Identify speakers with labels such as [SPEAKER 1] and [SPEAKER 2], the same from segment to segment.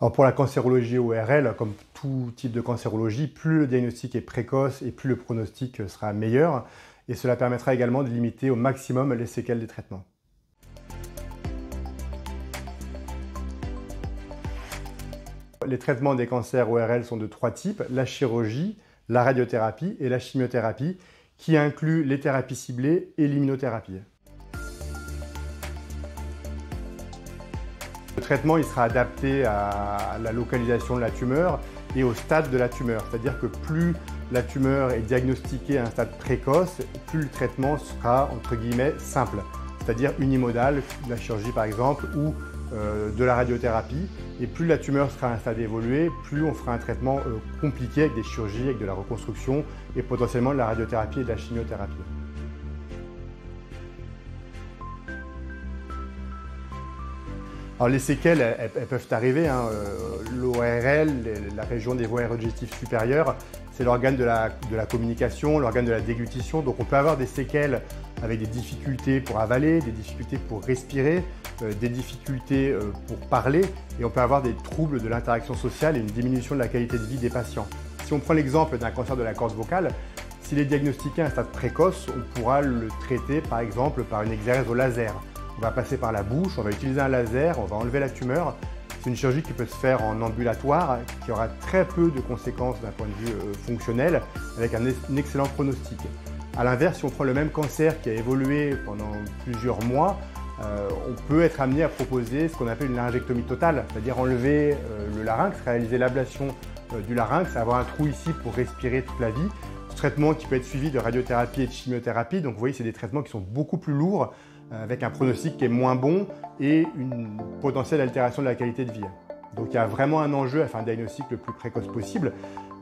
[SPEAKER 1] Alors pour la cancérologie ORL, comme tout type de cancérologie, plus le diagnostic est précoce et plus le pronostic sera meilleur. Et cela permettra également de limiter au maximum les séquelles des traitements. Les traitements des cancers ORL sont de 3 types, la chirurgie, la radiothérapie et la chimiothérapie, qui incluent les thérapies ciblées et l'immunothérapie. Le traitement il sera adapté à la localisation de la tumeur et au stade de la tumeur. C'est-à-dire que plus la tumeur est diagnostiquée à un stade précoce, plus le traitement sera entre guillemets simple. C'est-à-dire unimodal, la chirurgie par exemple, ou de la radiothérapie. Et plus la tumeur sera à un stade évolué, plus on fera un traitement compliqué avec des chirurgies, avec de la reconstruction et potentiellement de la radiothérapie et de la chimiothérapie. Alors les séquelles, elles peuvent arriver. L'ORL, la région des voies érogétives supérieures, c'est l'organe de la communication, l'organe de la déglutition. Donc on peut avoir des séquelles avec des difficultés pour avaler, des difficultés pour respirer, des difficultés pour parler. Et on peut avoir des troubles de l'interaction sociale et une diminution de la qualité de vie des patients. Si on prend l'exemple d'un cancer de la corde vocale, s'il est diagnostiqué à un stade précoce, on pourra le traiter par exemple par une exérèse au laser. On va passer par la bouche, on va utiliser un laser, on va enlever la tumeur. C'est une chirurgie qui peut se faire en ambulatoire, qui aura très peu de conséquences d'un point de vue fonctionnel, avec un excellent pronostic. A l'inverse, si on prend le même cancer qui a évolué pendant plusieurs mois, on peut être amené à proposer ce qu'on appelle une laryngectomie totale, c'est-à-dire enlever le larynx, réaliser l'ablation du larynx, avoir un trou ici pour respirer toute la vie. Ce traitement qui peut être suivi de radiothérapie et de chimiothérapie, donc vous voyez, c'est des traitements qui sont beaucoup plus lourds, avec un pronostic qui est moins bon et une potentielle altération de la qualité de vie. Donc il y a vraiment un enjeu à faire un diagnostic le plus précoce possible.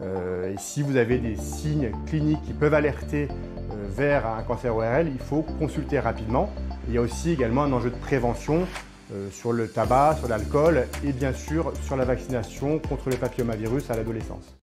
[SPEAKER 1] Et si vous avez des signes cliniques qui peuvent alerter vers un cancer ORL, il faut consulter rapidement. Il y a aussi également un enjeu de prévention sur le tabac, sur l'alcool et bien sûr sur la vaccination contre le papillomavirus à l'adolescence.